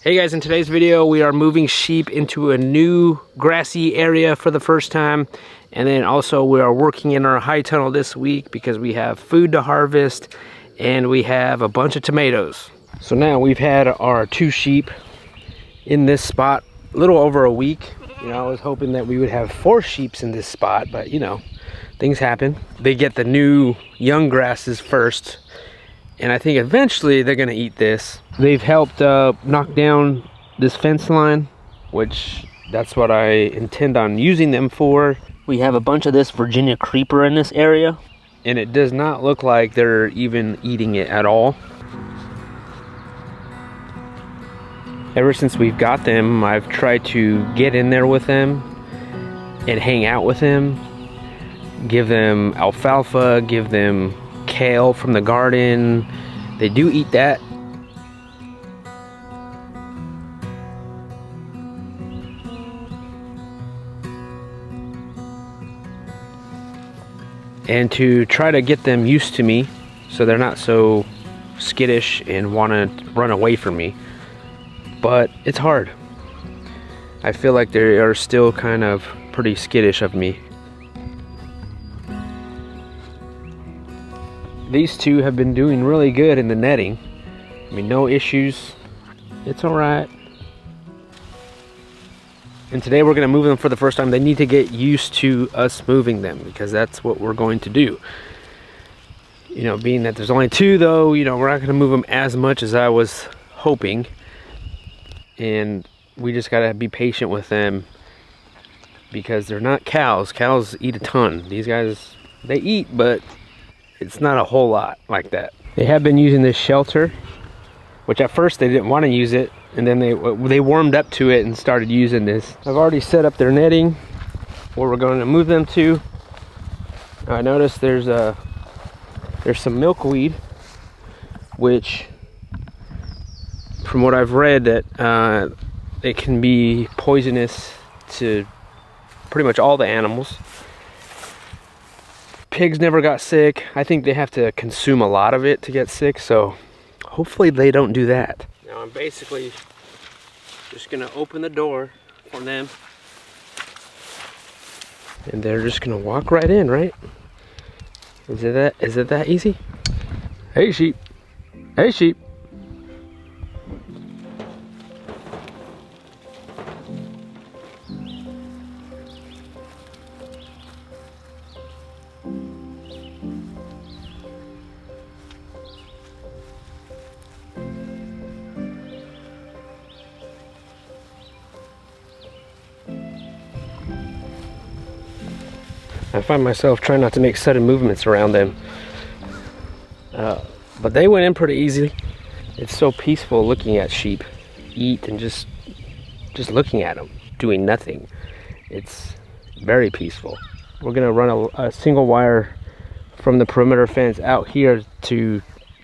Hey guys, in today's video we are moving sheep into a new grassy area for the first time, and then also we are working in our high tunnel this week because we have food to harvest and we have a bunch of tomatoes. So now we've had our 2 sheep in this spot a little over a week. You know, I was hoping that we would have 4 sheep in this spot, but you know, things happen. They get the new young grasses first, and I think eventually they're gonna eat this. They've helped knock down this fence line, which that's what I intend on using them for. We have a bunch of this Virginia creeper in this area, and it does not look like they're even eating it at all. Ever since we've got them, I've tried to get in there with them and hang out with them, give them alfalfa, give them kale from the garden. They do eat that. And to try to get them used to me so they're not so skittish and want to run away from me. But it's hard. I feel like they are still kind of pretty skittish of me. These 2 have been doing really good in the netting. I mean, no issues. It's all right. And today we're gonna move them for the first time. They need to get used to us moving them because that's what we're going to do. You know, being that there's only 2 though, you know, we're not gonna move them as much as I was hoping. And we just gotta be patient with them because they're not cows. Cows eat a ton. These guys, they eat, but it's not a whole lot like that. They have been using this shelter, which at first they didn't want to use it, and then they warmed up to it and started using this. I've already set up their netting where we're going to move them to. I noticed there's some milkweed, which from what I've read that it can be poisonous to pretty much all the animals. Pigs never got sick. I think they have to consume a lot of it to get sick, so hopefully they don't do that. Now I'm basically just gonna open the door for them, and they're just gonna walk right in, right? Is it that easy? Hey sheep. Hey sheep. I find myself trying not to make sudden movements around them. But they went in pretty easily. It's so peaceful looking at sheep eat and just looking at them, doing nothing. It's very peaceful. We're gonna run a single wire from the perimeter fence out here to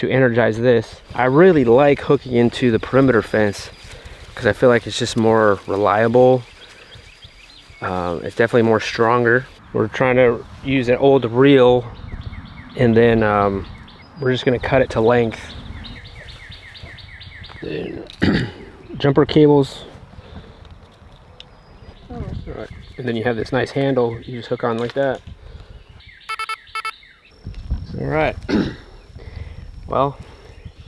energize this. I really like hooking into the perimeter fence because I feel like it's just more reliable. It's definitely more stronger. We're trying to use an old reel, and then we're just gonna cut it to length. Then jumper cables. All right. And then you have this nice handle you just hook on like that. All right. Well,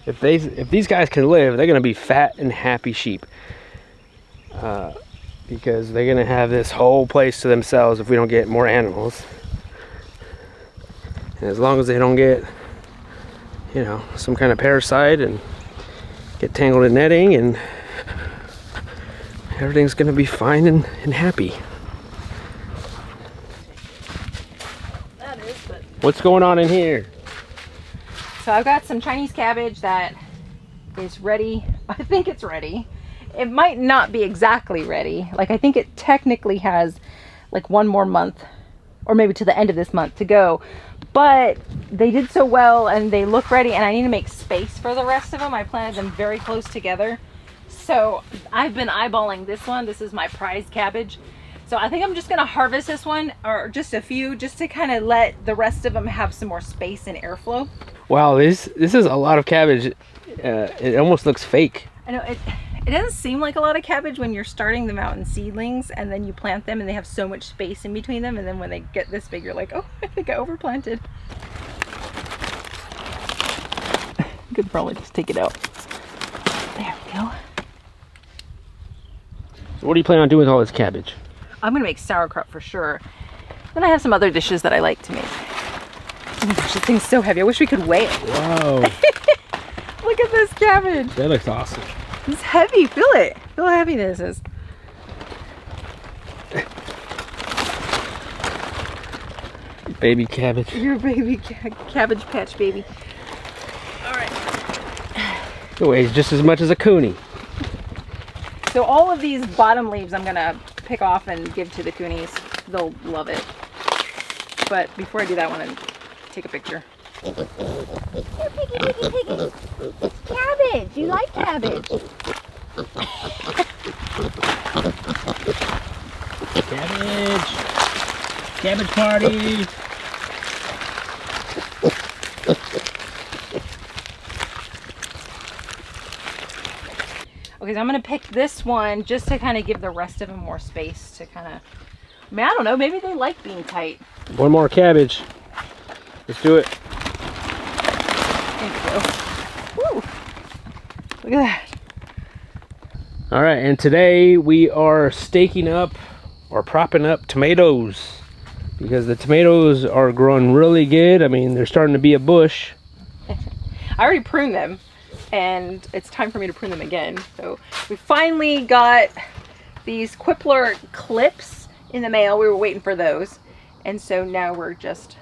if these guys can live, they're gonna be fat and happy sheep. Because they're gonna have this whole place to themselves if we don't get more animals. And as long as they don't get, you know, some kind of parasite and get tangled in netting, and everything's gonna be fine and happy. That is, but what's going on in here? so I've got some Chinese cabbage that is ready. I think it's ready. It might not be exactly ready. Like, I think it technically has like 1 more month, or maybe to the end of this month to go. But they did so well and they look ready, and I need to make space for the rest of them. I planted them very close together. So I've been eyeballing this one. This is my prize cabbage. So I think I'm just gonna harvest this one, or just a few, just to kind of let the rest of them have some more space and airflow. Wow, this is a lot of cabbage. It almost looks fake. I know It doesn't seem like a lot of cabbage when you're starting them out in seedlings and then you plant them and they have so much space in between them, and then when they get this big you're like, oh, I think I overplanted. Could probably just take it out. There we go. So what do you plan on doing with all this cabbage? I'm gonna make sauerkraut for sure. Then I have some other dishes that I like to make. Oh my gosh, this thing's so heavy. I wish we could weigh it. Whoa. Look at this cabbage. That looks awesome. It's heavy. Feel it. Feel how heavy this is. Baby cabbage. Your baby cabbage patch baby. All right. It weighs just as much as a coonie. So all of these bottom leaves I'm gonna pick off and give to the coonies. They'll love it. But before I do that, I want to take a picture. Here, piggy, piggy, piggy. It's cabbage. You like cabbage. Cabbage. Cabbage party. Okay, so I'm gonna pick this one just to kind of give the rest of them more space to kind of, I mean, I don't know, maybe they like being tight. One more cabbage. Let's do it. Thank you. Woo! Look at that. All right, and today we are staking up or propping up tomatoes because the tomatoes are growing really good. I mean, they're starting to be a bush. I already pruned them, and it's time for me to prune them again. So we finally got these Quippler clips in the mail. We were waiting for those, and so now we're just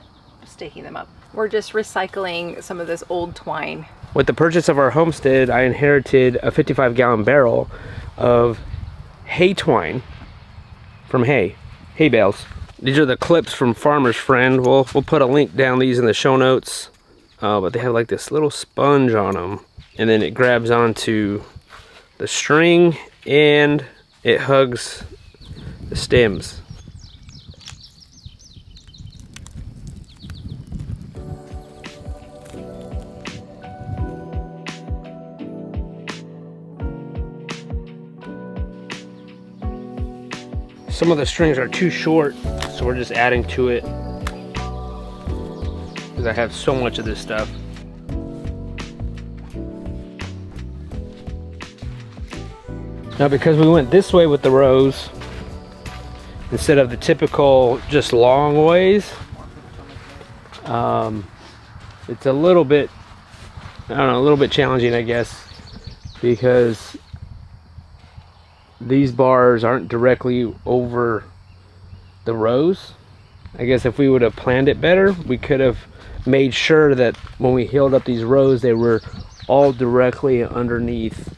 staking them up. We're just recycling some of this old twine. With the purchase of our homestead, I inherited a 55-gallon barrel of hay twine from hay bales. These are the clips from Farmer's Friend. We'll put a link down these in the show notes. But they have like this little sponge on them, and then it grabs onto the string and it hugs the stems. Some of the strings are too short, so we're just adding to it because I have so much of this stuff. Now, because we went this way with the rows instead of the typical just long ways, it's a little bit, I don't know, a little bit challenging, I guess, because these bars aren't directly over the rows. I guess if we would have planned it better, we could have made sure that when we healed up these rows, they were all directly underneath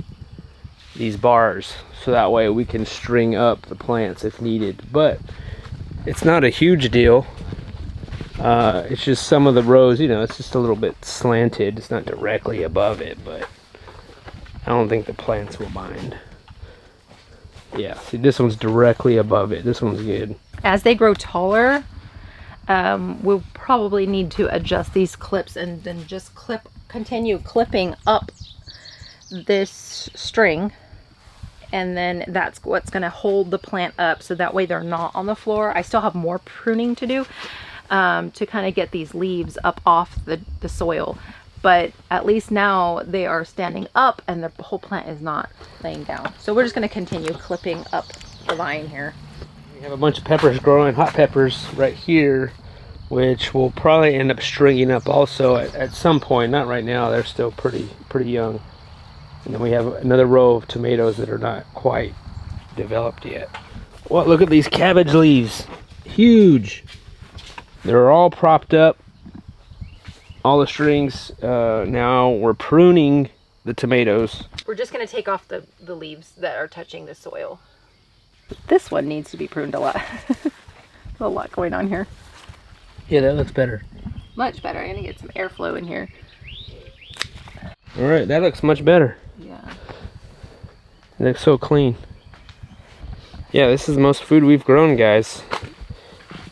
these bars, so that way we can string up the plants if needed. But it's not a huge deal. It's just some of the rows, you know, it's just a little bit slanted. It's not directly above it, but I don't think the plants will mind. Yeah, see, this one's directly above it. This one's good. As they grow taller, we'll probably need to adjust these clips and then just continue clipping up this string, and then that's what's going to hold the plant up, so that way they're not on the floor. I still have more pruning to do to kind of get these leaves up off the soil, but at least now they are standing up and the whole plant is not laying down. So we're just going to continue clipping up the line here. We have a bunch of peppers growing, hot peppers right here, which will probably end up stringing up also at some point. Not right now, they're still pretty young. And then we have another row of tomatoes that are not quite developed yet. Well, look at these cabbage leaves. Huge. They're all propped up. All the strings. Now we're pruning the tomatoes. We're just going to take off the leaves that are touching the soil. This one needs to be pruned a lot. There's a lot going on here. Yeah, that looks better. Much better. I'm going to get some airflow in here. All right, that looks much better. Yeah. It looks so clean. Yeah, this is the most food we've grown, guys.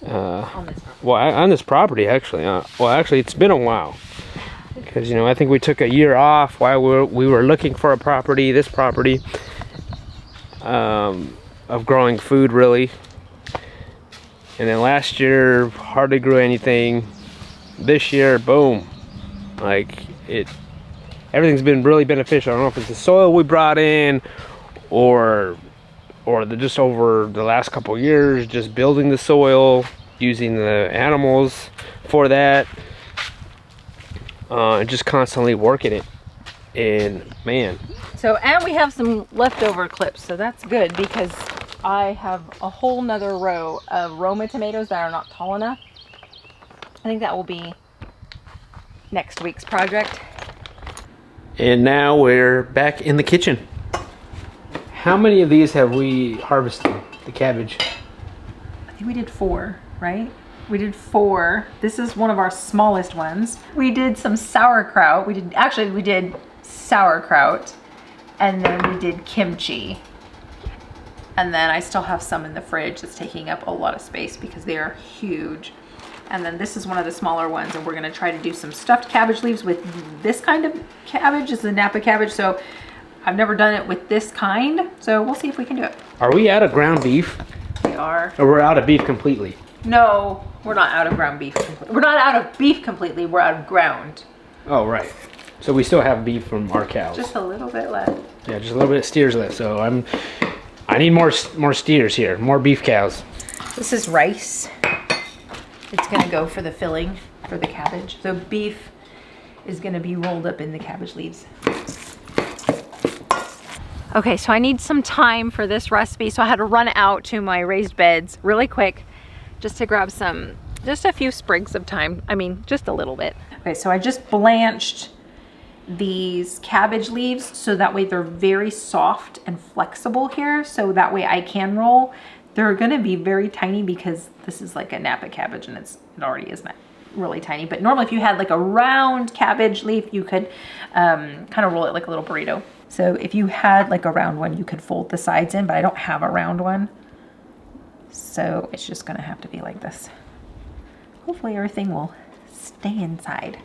On this property. Well, on this property, actually. Well, actually, it's been a while. Because, you know, I think we took a year off while we were looking for a property, this property. of growing food, really. And then last year hardly grew anything. This year, boom, like everything's been really beneficial. I don't know if it's the soil we brought in or just over the last couple of years, just building the soil, using the animals for that, and just constantly working it. And man. So, and we have some leftover clips, so that's good because I have a whole nother row of Roma tomatoes that are not tall enough. I think that will be next week's project. And now we're back in the kitchen. How many of these have we harvested, the cabbage? I think we did 4, right? We did 4. This is one of our smallest ones. We did some sauerkraut. We did sauerkraut, and then we did kimchi. And then I still have some in the fridge that's taking up a lot of space because they are huge. And then this is one of the smaller ones, and we're gonna try to do some stuffed cabbage leaves with this kind of cabbage. It's the Napa cabbage, so I've never done it with this kind, so we'll see if we can do it. Are we out of ground beef? We are. Or we're out of beef completely? No, we're not out of ground beef. We're not out of beef completely, we're out of ground. Oh, right. So we still have beef from our cows. Just a little bit left. Yeah, just a little bit of steers left. So I need more steers here, more beef cows. This is rice. It's gonna go for the filling for the cabbage. So beef is gonna be rolled up in the cabbage leaves. Okay, so I need some time for this recipe, so I had to run out to my raised beds really quick just to grab just a few sprigs of thyme. I mean, just a little bit. Okay, so I just blanched these cabbage leaves so that way they're very soft and flexible here, so that way I can roll. They're gonna be very tiny because this is like a Napa cabbage and it already is not really tiny. But normally if you had like a round cabbage leaf, you could kind of roll it like a little burrito. So if you had like a round one, you could fold the sides in, but I don't have a round one. So it's just gonna have to be like this. Hopefully everything will stay inside.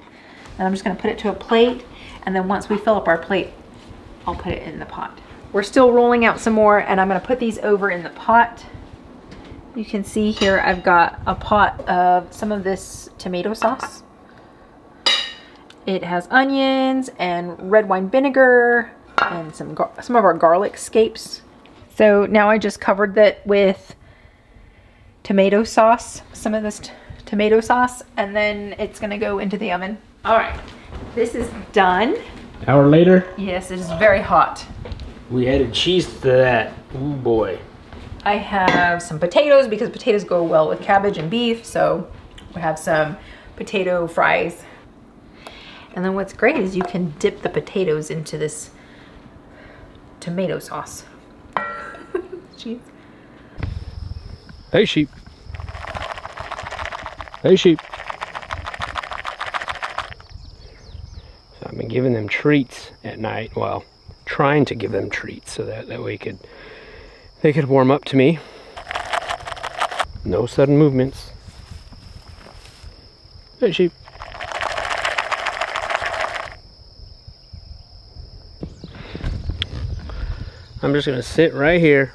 And I'm just gonna put it to a plate, and then once we fill up our plate, I'll put it in the pot. We're still rolling out some more, and I'm gonna put these over in the pot. You can see here I've got a pot of some of this tomato sauce. It has onions and red wine vinegar and some of our garlic scapes. So now I just covered that with tomato sauce, some of this tomato sauce, and then it's gonna go into the oven. All right, this is done. Hour later? Yes, it is very hot. We added cheese to that. Ooh boy. I have some potatoes because potatoes go well with cabbage and beef, so we have some potato fries. And then what's great is you can dip the potatoes into this tomato sauce. Cheese. Hey sheep. Hey sheep. So I've been giving them treats at night. Well, trying to give them treats so that way they could warm up to me. No sudden movements. Hey sheep. I'm just gonna sit right here.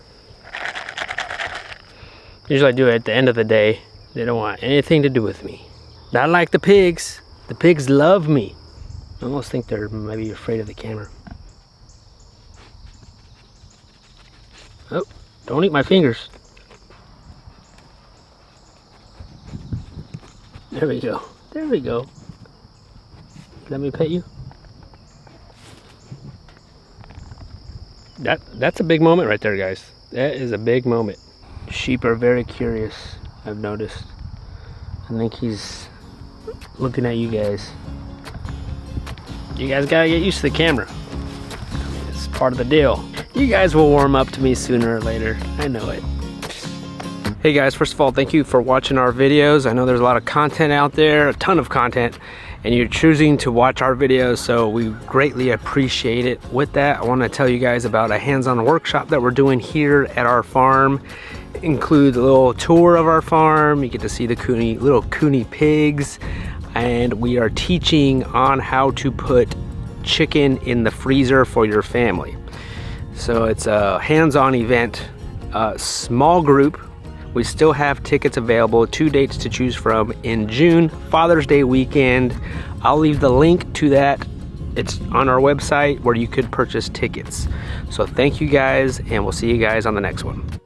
Usually I do it at the end of the day. They don't want anything to do with me. Not like the pigs. The pigs love me. I almost think they're maybe afraid of the camera. Oh, don't eat my fingers. There we go. There we go. Let me pet you. That's a big moment right there, guys. That is a big moment. Sheep are very curious, I've noticed. I think he's looking at you guys. You guys gotta get used to the camera. I mean, it's part of the deal. You guys will warm up to me sooner or later. I know it. Hey guys, first of all, thank you for watching our videos. I know there's a lot of content out there, a ton of content, and you're choosing to watch our videos, so we greatly appreciate it. With that, I want to tell you guys about a hands-on workshop that we're doing here at our farm. It includes a little tour of our farm. You get to see the little Cooney pigs, and we are teaching on how to put chicken in the freezer for your family. So it's a hands-on event, small group. We still have tickets available, 2 dates to choose from in June, Father's Day weekend. I'll leave the link to that. It's on our website where you could purchase tickets. So thank you guys, and we'll see you guys on the next one.